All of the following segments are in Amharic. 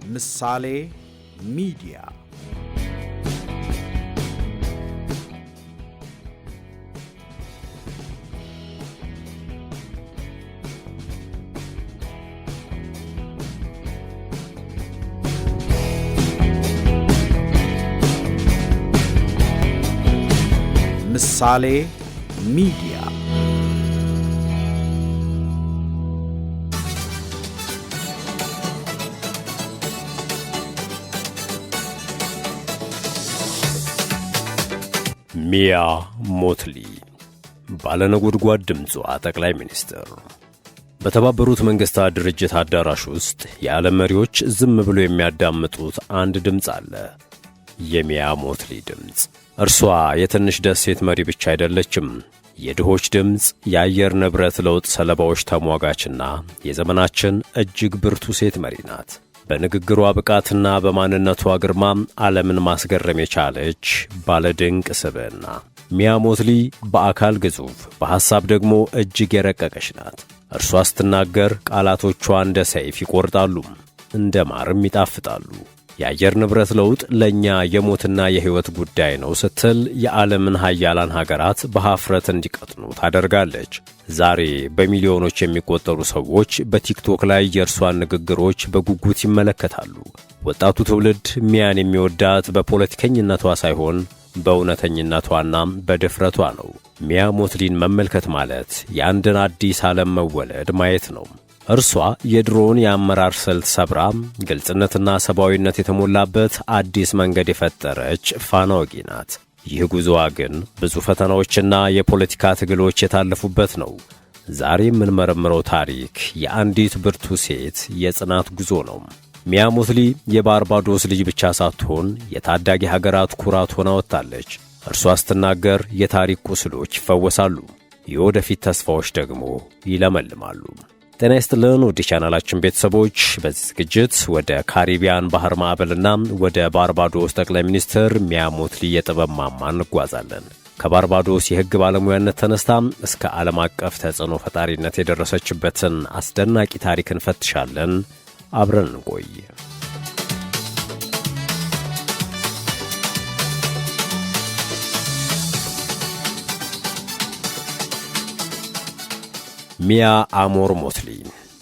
ምሳሌ ሚዲያ ምሳሌ ሚዲያ ሚያ ሞትሊ ባለነጎድጓድ ድምጿ ጠቅላይ ሚኒስትር። በተባበሩት መንግስታት ድርጅት አዳራሽ ውስጥ የዓለም መሪዎች ዝም ብሎ የሚያዳምጡት አንድ ድምፅ አለ። የሚያ ሞትሊ ድምፅ። እርሷ የትንሽ ደሴት መሪ ብቻ አይደለችም። የድሆች ድምፅ፣ የአየር ንብረት ለውጥ ሰለባዎች ተሟጋችና የዘመናችን እጅግ ብርቱ ሴት መሪ ናት። በንግግሯ ብቃትና በማንነቷ ግርማ ዓለምን ማስገረም የቻለች ባለድንቅ ስብዕና። ሚያ ሞትሊ በአካል ግዙፍ፣ በሐሳብ ደግሞ እጅግ የረቀቀች ናት። እርሷ ስትናገር ቃላቶቿ እንደ ሰይፍ ይቆርጣሉ፣ እንደ ማርም ይጣፍጣሉ። የአየር ንብረት ለውጥ ለእኛ የሞትና የሕይወት ጉዳይ ነው ስትል የዓለምን ሀያላን ሀገራት በኀፍረት እንዲቀጥኑ ታደርጋለች። ዛሬ በሚሊዮኖች የሚቆጠሩ ሰዎች በቲክቶክ ላይ የእርሷን ንግግሮች በጉጉት ይመለከታሉ። ወጣቱ ትውልድ ሚያን የሚወዳት በፖለቲከኝነቷ ሳይሆን በእውነተኝነቷና በድፍረቷ ነው። ሚያ ሞትሊን መመልከት ማለት የአንድን አዲስ ዓለም መወለድ ማየት ነው። እርሷ የድሮውን የአመራር ስልት ሰብራ ግልጽነትና ሰብአዊነት የተሞላበት አዲስ መንገድ የፈጠረች ፋና ወጊ ናት። ይህ ጉዞዋ ግን ብዙ ፈተናዎችና የፖለቲካ ትግሎች የታለፉበት ነው። ዛሬ የምንመረምረው ታሪክ የአንዲት ብርቱ ሴት የጽናት ጉዞ ነው። ሚያ ሞትሊ የባርባዶስ ልጅ ብቻ ሳትሆን የታዳጊ ሀገራት ኩራት ሆና ወጥታለች። እርሷ ስትናገር የታሪክ ቁስሎች ይፈወሳሉ፣ የወደፊት ተስፋዎች ደግሞ ይለመልማሉ። ጤና ይስጥልን ውድ ቻናላችን ቤተሰቦች፣ በዚህ ዝግጅት ወደ ካሪቢያን ባህር ማዕበልና ወደ ባርባዶስ ጠቅላይ ሚኒስትር ሚያ ሞትሊ የጥበብ ማማ እንጓዛለን። ከባርባዶስ የሕግ ባለሙያነት ተነስታ እስከ ዓለም አቀፍ ተጽዕኖ ፈጣሪነት የደረሰችበትን አስደናቂ ታሪክ እንፈትሻለን። አብረን እንቆይ። ሚያ አሞር ሞትሊ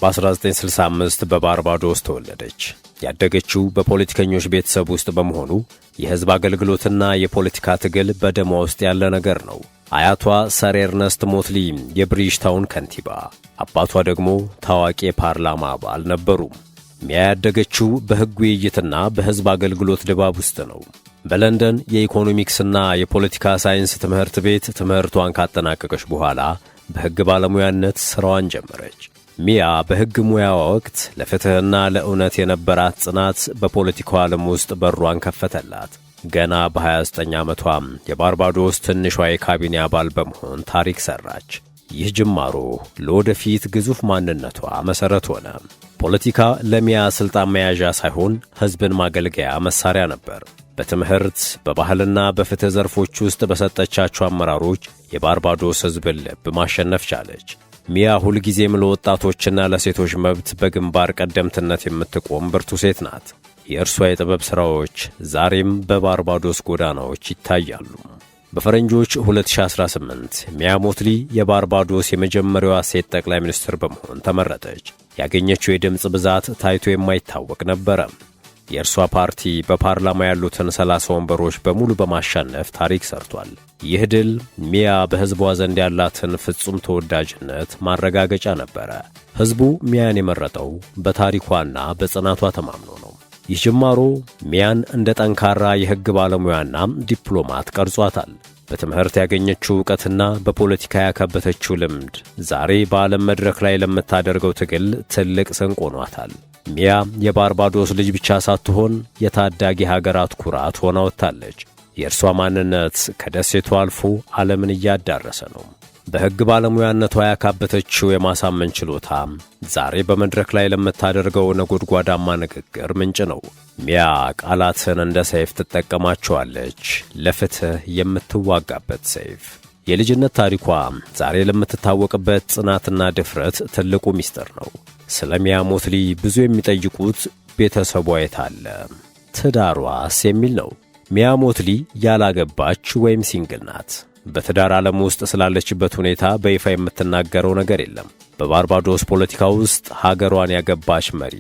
በ1965 በባርባዶስ ተወለደች። ያደገችው በፖለቲከኞች ቤተሰብ ውስጥ በመሆኑ የሕዝብ አገልግሎትና የፖለቲካ ትግል በደሟ ውስጥ ያለ ነገር ነው። አያቷ ሰር ኤርነስት ሞትሊ የብሪጅታውን ከንቲባ፣ አባቷ ደግሞ ታዋቂ የፓርላማ አባል ነበሩ። ሚያ ያደገችው በሕግ ውይይትና በሕዝብ አገልግሎት ድባብ ውስጥ ነው። በለንደን የኢኮኖሚክስና የፖለቲካ ሳይንስ ትምህርት ቤት ትምህርቷን ካጠናቀቀች በኋላ በሕግ ባለሙያነት ሥራዋን ጀመረች። ሚያ በሕግ ሙያዋ ወቅት ለፍትሕና ለእውነት የነበራት ጽናት በፖለቲካው ዓለም ውስጥ በሯን ከፈተላት። ገና በ29 ዓመቷም የባርባዶስ ትንሿ የካቢኔ አባል በመሆን ታሪክ ሠራች። ይህ ጅማሮ ለወደፊት ግዙፍ ማንነቷ መሠረት ሆነ። ፖለቲካ ለሚያ ሥልጣን መያዣ ሳይሆን ሕዝብን ማገልገያ መሣሪያ ነበር። በትምህርት በባህልና በፍትሕ ዘርፎች ውስጥ በሰጠቻቸው አመራሮች የባርባዶስ ሕዝብን ልብ ማሸነፍ ቻለች። ሚያ ሁልጊዜም ለወጣቶችና ለሴቶች መብት በግንባር ቀደምትነት የምትቆም ብርቱ ሴት ናት። የእርሷ የጥበብ ሥራዎች ዛሬም በባርባዶስ ጎዳናዎች ይታያሉ። በፈረንጆች 2018 ሚያ ሞትሊ የባርባዶስ የመጀመሪያዋ ሴት ጠቅላይ ሚኒስትር በመሆን ተመረጠች። ያገኘችው የድምፅ ብዛት ታይቶ የማይታወቅ ነበረ። የእርሷ ፓርቲ በፓርላማ ያሉትን 30 ወንበሮች በሙሉ በማሸነፍ ታሪክ ሰርቷል። ይህ ድል ሚያ በሕዝቧ ዘንድ ያላትን ፍጹም ተወዳጅነት ማረጋገጫ ነበረ። ሕዝቡ ሚያን የመረጠው በታሪኳና በጽናቷ ተማምኖ ነው። ይህ ጅማሮ ሚያን እንደ ጠንካራ የሕግ ባለሙያና ዲፕሎማት ቀርጿታል። በትምህርት ያገኘችው ዕውቀትና በፖለቲካ ያካበተችው ልምድ ዛሬ በዓለም መድረክ ላይ ለምታደርገው ትግል ትልቅ ስንቅ ሆኗታል። ሚያ የባርባዶስ ልጅ ብቻ ሳትሆን የታዳጊ ሀገራት ኩራት ሆና ወጥታለች። የእርሷ ማንነት ከደሴቷ አልፎ ዓለምን እያዳረሰ ነው። በሕግ ባለሙያነቷ ያካበተችው የማሳመን ችሎታ ዛሬ በመድረክ ላይ ለምታደርገው ነጎድጓዳማ ንግግር ምንጭ ነው። ሚያ ቃላትን እንደ ሰይፍ ትጠቀማቸዋለች፣ ለፍትሕ የምትዋጋበት ሰይፍ። የልጅነት ታሪኳ ዛሬ ለምትታወቅበት ጽናትና ድፍረት ትልቁ ምስጢር ነው። ስለ ሚያ ሞትሊ ብዙ የሚጠይቁት ቤተሰቧ የታለ? ትዳሯስ የሚል ነው። ሚያ ሞትሊ ያላገባች ወይም ሲንግል ናት። በትዳር ዓለም ውስጥ ስላለችበት ሁኔታ በይፋ የምትናገረው ነገር የለም። በባርባዶስ ፖለቲካ ውስጥ ሀገሯን ያገባች መሪ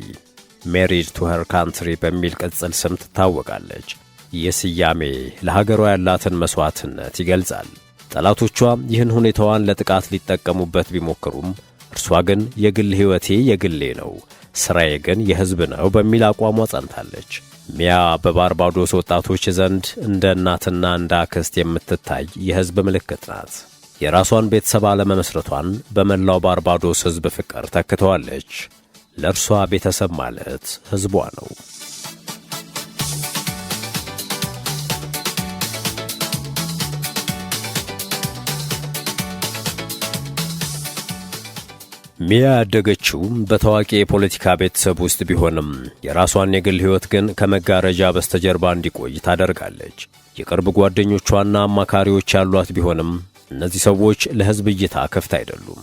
ሜሪድ ቱ ሄር ካንትሪ በሚል ቅጽል ስም ትታወቃለች። ይህ ስያሜ ለሀገሯ ያላትን መሥዋዕትነት ይገልጻል። ጠላቶቿ ይህን ሁኔታዋን ለጥቃት ሊጠቀሙበት ቢሞክሩም እርሷ ግን የግል ሕይወቴ የግሌ ነው፣ ሥራዬ ግን የሕዝብ ነው በሚል አቋሟ ጸንታለች። ሚያ በባርባዶስ ወጣቶች ዘንድ እንደ እናትና እንደ አክስት የምትታይ የሕዝብ ምልክት ናት። የራሷን ቤተሰብ አለመመስረቷን በመላው ባርባዶስ ሕዝብ ፍቅር ተክተዋለች። ለእርሷ ቤተሰብ ማለት ሕዝቧ ነው። ሚያ ያደገችው በታዋቂ የፖለቲካ ቤተሰብ ውስጥ ቢሆንም የራሷን የግል ሕይወት ግን ከመጋረጃ በስተጀርባ እንዲቆይ ታደርጋለች። የቅርብ ጓደኞቿና አማካሪዎች ያሏት ቢሆንም እነዚህ ሰዎች ለሕዝብ እይታ ክፍት አይደሉም።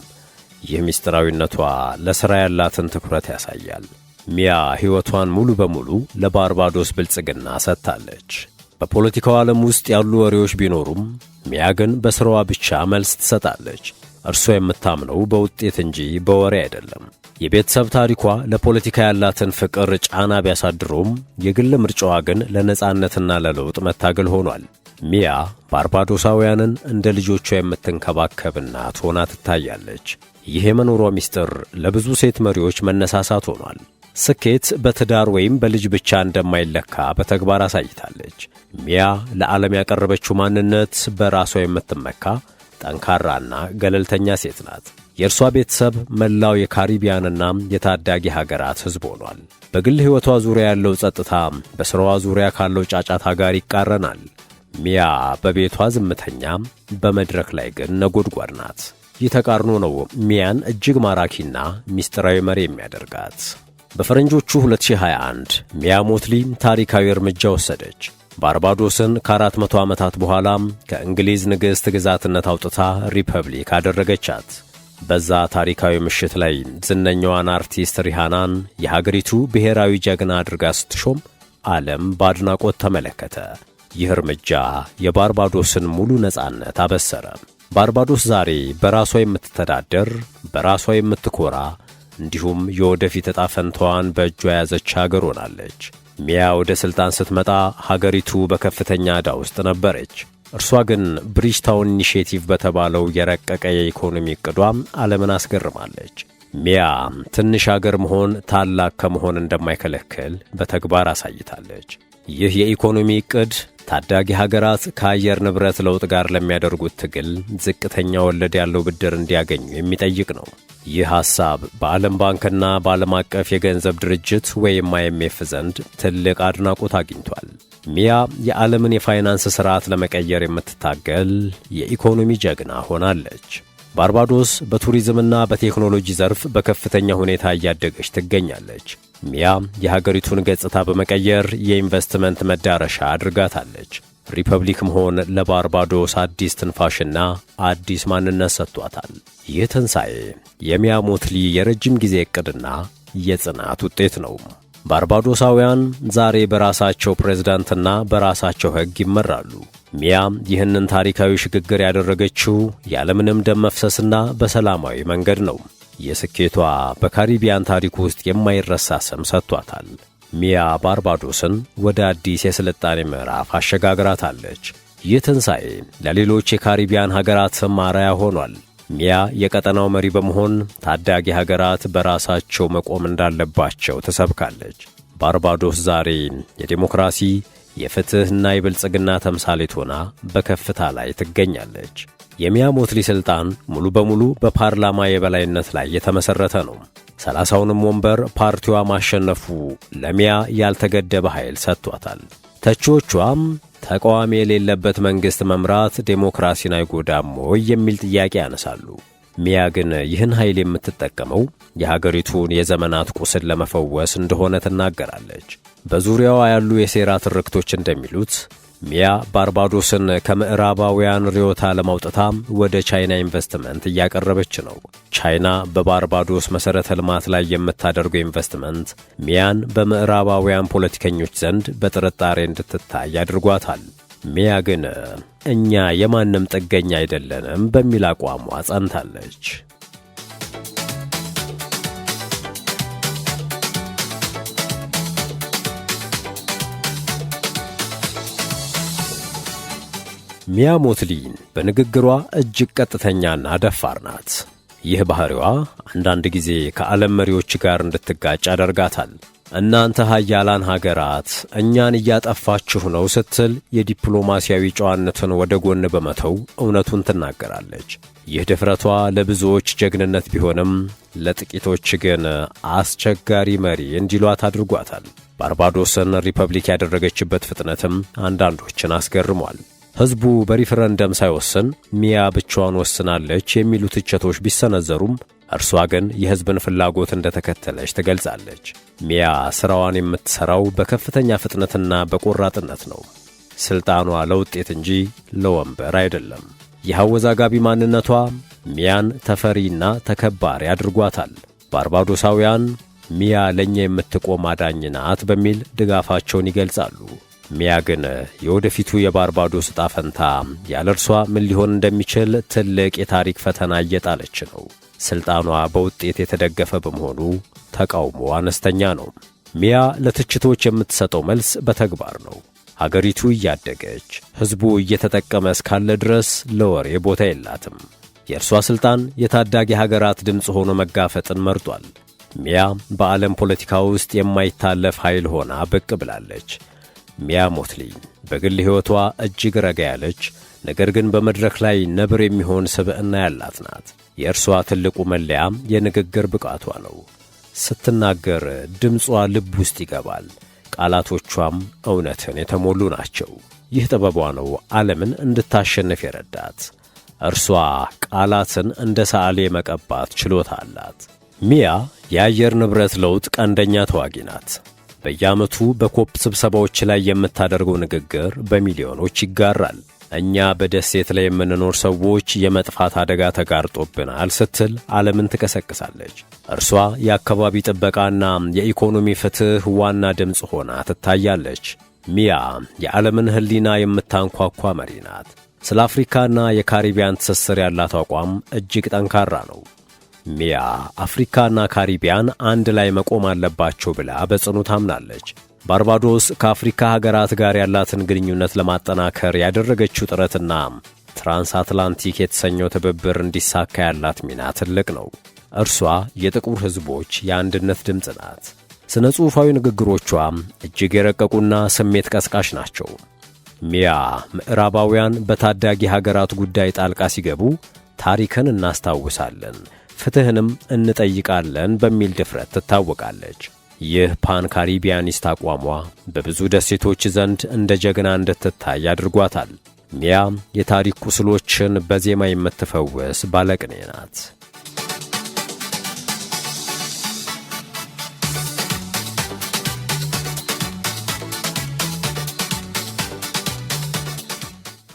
ይህ ምስጢራዊነቷ ለሥራ ያላትን ትኩረት ያሳያል። ሚያ ሕይወቷን ሙሉ በሙሉ ለባርባዶስ ብልጽግና ሰጥታለች። በፖለቲካው ዓለም ውስጥ ያሉ ወሬዎች ቢኖሩም ሚያ ግን በሥራዋ ብቻ መልስ ትሰጣለች። እርሷ የምታምነው በውጤት እንጂ በወሬ አይደለም። የቤተሰብ ታሪኳ ለፖለቲካ ያላትን ፍቅር ጫና ቢያሳድሩም የግል ምርጫዋ ግን ለነጻነትና ለለውጥ መታገል ሆኗል። ሚያ ባርባዶሳውያንን እንደ ልጆቿ የምትንከባከብ እናት ሆና ትታያለች። ይህ የመኖሯ ምስጢር ለብዙ ሴት መሪዎች መነሳሳት ሆኗል። ስኬት በትዳር ወይም በልጅ ብቻ እንደማይለካ በተግባር አሳይታለች። ሚያ ለዓለም ያቀረበችው ማንነት በራሷ የምትመካ ጠንካራና ገለልተኛ ሴት ናት። የእርሷ ቤተሰብ መላው የካሪቢያንና የታዳጊ ሀገራት ሕዝብ ሆኗል። በግል ሕይወቷ ዙሪያ ያለው ጸጥታ በሥራዋ ዙሪያ ካለው ጫጫታ ጋር ይቃረናል። ሚያ በቤቷ ዝምተኛ፣ በመድረክ ላይ ግን ነጎድጓድ ናት። ይህ ተቃርኖ ነው ሚያን እጅግ ማራኪና ምስጢራዊ መሪ የሚያደርጋት። በፈረንጆቹ 2021 ሚያ ሞትሊ ታሪካዊ እርምጃ ወሰደች። ባርባዶስን ከ400 ዓመታት በኋላም ከእንግሊዝ ንግሥት ግዛትነት አውጥታ ሪፐብሊክ አደረገቻት። በዛ ታሪካዊ ምሽት ላይ ዝነኛዋን አርቲስት ሪሃናን የሀገሪቱ ብሔራዊ ጀግና አድርጋ ስትሾም ዓለም በአድናቆት ተመለከተ። ይህ እርምጃ የባርባዶስን ሙሉ ነጻነት አበሰረ። ባርባዶስ ዛሬ በራሷ የምትተዳደር፣ በራሷ የምትኮራ እንዲሁም የወደፊት ዕጣ ፈንታዋን በእጇ የያዘች ሀገር ሆናለች። ሚያ ወደ ሥልጣን ስትመጣ ሀገሪቱ በከፍተኛ ዕዳ ውስጥ ነበረች። እርሷ ግን ብሪጅታውን ኢኒሼቲቭ በተባለው የረቀቀ የኢኮኖሚ ዕቅዷ ዓለምን አስገርማለች። ሚያ ትንሽ አገር መሆን ታላቅ ከመሆን እንደማይከለክል በተግባር አሳይታለች። ይህ የኢኮኖሚ ዕቅድ ታዳጊ ሀገራት ከአየር ንብረት ለውጥ ጋር ለሚያደርጉት ትግል ዝቅተኛ ወለድ ያለው ብድር እንዲያገኙ የሚጠይቅ ነው። ይህ ሐሳብ በዓለም ባንክና በዓለም አቀፍ የገንዘብ ድርጅት ወይም IMF ዘንድ ትልቅ አድናቆት አግኝቷል። ሚያ የዓለምን የፋይናንስ ሥርዓት ለመቀየር የምትታገል የኢኮኖሚ ጀግና ሆናለች። ባርባዶስ በቱሪዝምና በቴክኖሎጂ ዘርፍ በከፍተኛ ሁኔታ እያደገች ትገኛለች። ሚያ የሀገሪቱን ገጽታ በመቀየር የኢንቨስትመንት መዳረሻ አድርጋታለች። ሪፐብሊክ መሆን ለባርባዶስ አዲስ ትንፋሽና አዲስ ማንነት ሰጥቷታል። ይህ ትንሣኤ የሚያ ሞትሊ የረጅም ጊዜ ዕቅድና የጽናት ውጤት ነው። ባርባዶሳውያን ዛሬ በራሳቸው ፕሬዝዳንትና በራሳቸው ሕግ ይመራሉ። ሚያ ይህንን ታሪካዊ ሽግግር ያደረገችው ያለምንም ደም መፍሰስና በሰላማዊ መንገድ ነው። የስኬቷ በካሪቢያን ታሪክ ውስጥ የማይረሳ ስም ሰጥቷታል። ሚያ ባርባዶስን ወደ አዲስ የሥልጣኔ ምዕራፍ አሸጋግራታለች። ይህ ትንሣኤ ለሌሎች የካሪቢያን ሀገራትም አርአያ ሆኗል። ሚያ የቀጠናው መሪ በመሆን ታዳጊ ሀገራት በራሳቸው መቆም እንዳለባቸው ትሰብካለች። ባርባዶስ ዛሬ የዴሞክራሲ የፍትሕና የብልጽግና ተምሳሌት ሆና በከፍታ ላይ ትገኛለች። የሚያ ሞትሊ ሥልጣን ሙሉ በሙሉ በፓርላማ የበላይነት ላይ የተመሠረተ ነው። 30ውንም ወንበር ፓርቲዋ ማሸነፉ ለሚያ ያልተገደበ ኃይል ሰጥቷታል። ተቺዎቿም ተቃዋሚ የሌለበት መንግሥት መምራት ዴሞክራሲን አይጎዳም ወይ የሚል ጥያቄ ያነሳሉ። ሚያ ግን ይህን ኃይል የምትጠቀመው የሀገሪቱን የዘመናት ቁስል ለመፈወስ እንደሆነ ትናገራለች። በዙሪያዋ ያሉ የሴራ ትርክቶች እንደሚሉት ሚያ ባርባዶስን ከምዕራባውያን ርዕዮተ ዓለም አውጥታ ወደ ቻይና ኢንቨስትመንት እያቀረበች ነው። ቻይና በባርባዶስ መሠረተ ልማት ላይ የምታደርገው ኢንቨስትመንት ሚያን በምዕራባውያን ፖለቲከኞች ዘንድ በጥርጣሬ እንድትታይ አድርጓታል። ሚያ ግን እኛ የማንም ጥገኛ አይደለንም በሚል አቋሟ ጸንታለች። ሚያ ሞትሊን በንግግሯ እጅግ ቀጥተኛና ደፋር ናት። ይህ ባህሪዋ አንዳንድ ጊዜ ከዓለም መሪዎች ጋር እንድትጋጭ ያደርጋታል። እናንተ ኃያላን ሀገራት እኛን እያጠፋችሁ ነው ስትል የዲፕሎማሲያዊ ጨዋነትን ወደ ጎን በመተው እውነቱን ትናገራለች። ይህ ድፍረቷ ለብዙዎች ጀግንነት ቢሆንም ለጥቂቶች ግን አስቸጋሪ መሪ እንዲሏት አድርጓታል። ባርባዶስን ሪፐብሊክ ያደረገችበት ፍጥነትም አንዳንዶችን አስገርሟል። ሕዝቡ በሪፈረንደም ሳይወስን ሚያ ብቻዋን ወስናለች የሚሉ ትችቶች ቢሰነዘሩም እርሷ ግን የሕዝብን ፍላጎት እንደተከተለች ትገልጻለች። ሚያ ሥራዋን የምትሠራው በከፍተኛ ፍጥነትና በቆራጥነት ነው። ሥልጣኗ ለውጤት እንጂ ለወንበር አይደለም። ይህ አወዛጋቢ ማንነቷ ሚያን ተፈሪና ተከባሪ አድርጓታል። ባርባዶሳውያን ሚያ ለእኛ የምትቆም አዳኝ ናት በሚል ድጋፋቸውን ይገልጻሉ። ሚያ ግን የወደፊቱ የባርባዶስ ዕጣ ፈንታ ያለ እርሷ ምን ሊሆን እንደሚችል ትልቅ የታሪክ ፈተና እየጣለች ነው። ሥልጣኗ በውጤት የተደገፈ በመሆኑ ተቃውሞ አነስተኛ ነው። ሚያ ለትችቶች የምትሰጠው መልስ በተግባር ነው። አገሪቱ እያደገች ሕዝቡ እየተጠቀመ እስካለ ድረስ ለወሬ ቦታ የላትም። የእርሷ ሥልጣን የታዳጊ ሀገራት ድምፅ ሆኖ መጋፈጥን መርጧል። ሚያ በዓለም ፖለቲካ ውስጥ የማይታለፍ ኃይል ሆና ብቅ ብላለች። ሚያ ሞትሊን በግል ሕይወቷ እጅግ ረጋ ያለች ነገር ግን በመድረክ ላይ ነብር የሚሆን ስብዕና ያላት ናት። የእርሷ ትልቁ መለያ የንግግር ብቃቷ ነው። ስትናገር ድምጿ ልብ ውስጥ ይገባል። ቃላቶቿም እውነትን የተሞሉ ናቸው። ይህ ጥበቧ ነው ዓለምን እንድታሸንፍ የረዳት። እርሷ ቃላትን እንደ ሰዓሊ የመቀባት ችሎታ አላት። ሚያ የአየር ንብረት ለውጥ ቀንደኛ ተዋጊ ናት። በየዓመቱ በኮፕ ስብሰባዎች ላይ የምታደርገው ንግግር በሚሊዮኖች ይጋራል። እኛ በደሴት ላይ የምንኖር ሰዎች የመጥፋት አደጋ ተጋርጦብናል ስትል ዓለምን ትቀሰቅሳለች። እርሷ የአካባቢ ጥበቃና የኢኮኖሚ ፍትሕ ዋና ድምፅ ሆና ትታያለች። ሚያ የዓለምን ሕሊና የምታንኳኳ መሪ ናት። ስለ አፍሪካና የካሪቢያን ትስስር ያላት አቋም እጅግ ጠንካራ ነው። ሚያ አፍሪካና ካሪቢያን አንድ ላይ መቆም አለባቸው ብላ በጽኑ ታምናለች። ባርባዶስ ከአፍሪካ ሀገራት ጋር ያላትን ግንኙነት ለማጠናከር ያደረገችው ጥረትና ትራንስአትላንቲክ የተሰኘው ትብብር እንዲሳካ ያላት ሚና ትልቅ ነው። እርሷ የጥቁር ሕዝቦች የአንድነት ድምፅ ናት። ስነ ጽሑፋዊ ንግግሮቿ እጅግ የረቀቁና ስሜት ቀስቃሽ ናቸው። ሚያ ምዕራባውያን በታዳጊ ሀገራት ጉዳይ ጣልቃ ሲገቡ ታሪክን እናስታውሳለን፣ ፍትሕንም እንጠይቃለን በሚል ድፍረት ትታወቃለች። ይህ ፓን ካሪቢያኒስት አቋሟ በብዙ ደሴቶች ዘንድ እንደ ጀግና እንድትታይ አድርጓታል። ሚያ የታሪክ ቁስሎችን በዜማ የምትፈውስ ባለቅኔ ናት።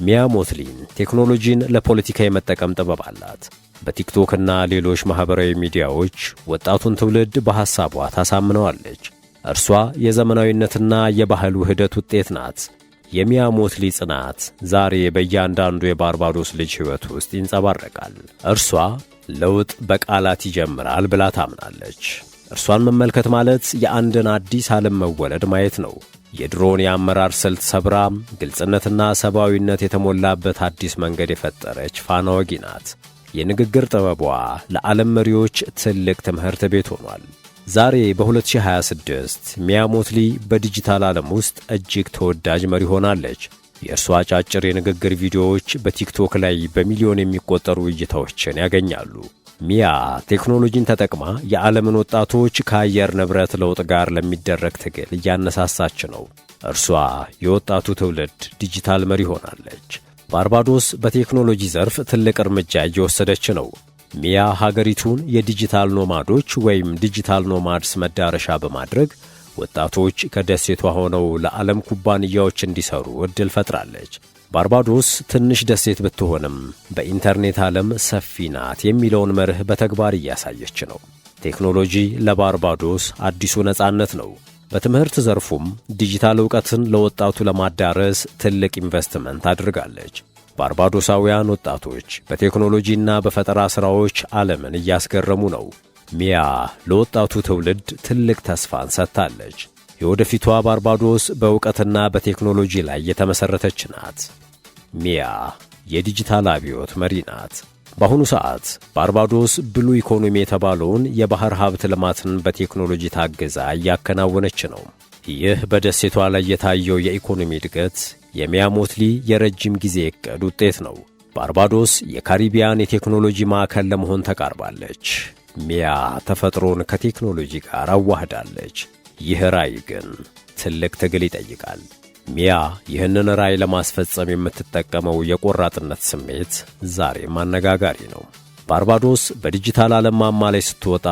ሚያ ሞትሊን ቴክኖሎጂን ለፖለቲካ የመጠቀም ጥበብ አላት። በቲክቶክና ሌሎች ማኅበራዊ ሚዲያዎች ወጣቱን ትውልድ በሐሳቧ ታሳምነዋለች። እርሷ የዘመናዊነትና የባህል ውህደት ውጤት ናት። የሚያ ሞትሊ ጽናት ዛሬ በእያንዳንዱ የባርባዶስ ልጅ ሕይወት ውስጥ ይንጸባረቃል። እርሷ ለውጥ በቃላት ይጀምራል ብላ ታምናለች። እርሷን መመልከት ማለት የአንድን አዲስ ዓለም መወለድ ማየት ነው። የድሮን የአመራር ስልት ሰብራ ግልጽነትና ሰብአዊነት የተሞላበት አዲስ መንገድ የፈጠረች ፋና ወጊ ናት። የንግግር ጥበቧ ለዓለም መሪዎች ትልቅ ትምህርት ቤት ሆኗል። ዛሬ በ2026 ሚያ ሞትሊ በዲጂታል ዓለም ውስጥ እጅግ ተወዳጅ መሪ ሆናለች። የእርሷ አጫጭር የንግግር ቪዲዮዎች በቲክቶክ ላይ በሚሊዮን የሚቆጠሩ እይታዎችን ያገኛሉ። ሚያ ቴክኖሎጂን ተጠቅማ የዓለምን ወጣቶች ከአየር ንብረት ለውጥ ጋር ለሚደረግ ትግል እያነሳሳች ነው። እርሷ የወጣቱ ትውልድ ዲጂታል መሪ ሆናለች። ባርባዶስ በቴክኖሎጂ ዘርፍ ትልቅ እርምጃ እየወሰደች ነው። ሚያ ሀገሪቱን የዲጂታል ኖማዶች ወይም ዲጂታል ኖማድስ መዳረሻ በማድረግ ወጣቶች ከደሴቷ ሆነው ለዓለም ኩባንያዎች እንዲሰሩ ዕድል ፈጥራለች። ባርባዶስ ትንሽ ደሴት ብትሆንም በኢንተርኔት ዓለም ሰፊ ናት የሚለውን መርህ በተግባር እያሳየች ነው። ቴክኖሎጂ ለባርባዶስ አዲሱ ነጻነት ነው። በትምህርት ዘርፉም ዲጂታል ዕውቀትን ለወጣቱ ለማዳረስ ትልቅ ኢንቨስትመንት አድርጋለች። ባርባዶሳውያን ወጣቶች በቴክኖሎጂና በፈጠራ ሥራዎች ዓለምን እያስገረሙ ነው። ሚያ ለወጣቱ ትውልድ ትልቅ ተስፋን ሰጥታለች። የወደፊቷ ባርባዶስ በዕውቀትና በቴክኖሎጂ ላይ የተመሠረተች ናት። ሚያ የዲጂታል አብዮት መሪ ናት። በአሁኑ ሰዓት ባርባዶስ ብሉ ኢኮኖሚ የተባለውን የባሕር ሀብት ልማትን በቴክኖሎጂ ታግዛ እያከናወነች ነው። ይህ በደሴቷ ላይ የታየው የኢኮኖሚ እድገት የሚያ ሞትሊ የረጅም ጊዜ ዕቅድ ውጤት ነው። ባርባዶስ የካሪቢያን የቴክኖሎጂ ማዕከል ለመሆን ተቃርባለች። ሚያ ተፈጥሮን ከቴክኖሎጂ ጋር አዋህዳለች። ይህ ራዕይ ግን ትልቅ ትግል ይጠይቃል። ሚያ ይህንን ራዕይ ለማስፈጸም የምትጠቀመው የቆራጥነት ስሜት ዛሬም አነጋጋሪ ነው። ባርባዶስ በዲጂታል ዓለም ማማ ላይ ስትወጣ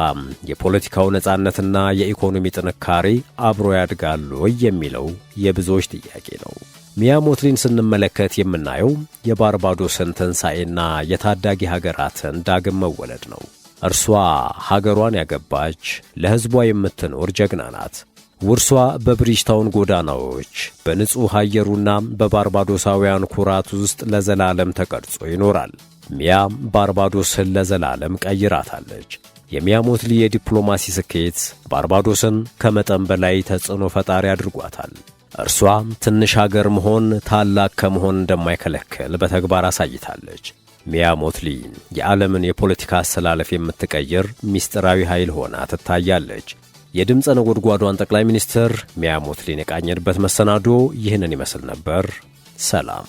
የፖለቲካው ነጻነትና የኢኮኖሚ ጥንካሬ አብሮ ያድጋሉ የሚለው የብዙዎች ጥያቄ ነው። ሚያ ሞትሊን ስንመለከት የምናየው የባርባዶስን ትንሣኤና የታዳጊ ሀገራትን ዳግም መወለድ ነው። እርሷ ሀገሯን ያገባች ለሕዝቧ የምትኖር ጀግና ናት። ውርሷ በብሪጅታውን ጎዳናዎች በንጹሕ አየሩና በባርባዶሳውያን ኩራት ውስጥ ለዘላለም ተቀርጾ ይኖራል። ሚያም ባርባዶስን ለዘላለም ቀይራታለች። የሚያ ሞትሊ የዲፕሎማሲ ስኬት ባርባዶስን ከመጠን በላይ ተጽዕኖ ፈጣሪ አድርጓታል። እርሷ ትንሽ አገር መሆን ታላቅ ከመሆን እንደማይከለክል በተግባር አሳይታለች። ሚያ ሞትሊ የዓለምን የፖለቲካ አሰላለፍ የምትቀይር ምስጢራዊ ኃይል ሆና ትታያለች። የድምፀ ነጎድጓዷን ጠቅላይ ሚኒስትር ሚያ ሞትሊን የቃኘንበት መሰናዶ ይህንን ይመስል ነበር። ሰላም።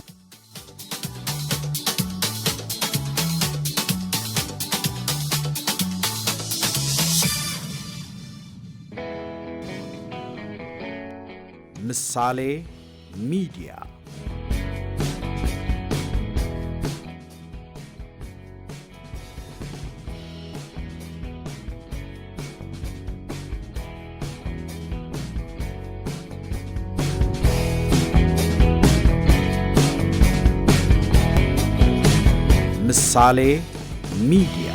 ምሳሌ ሚዲያ ምሳሌ ሚዲያ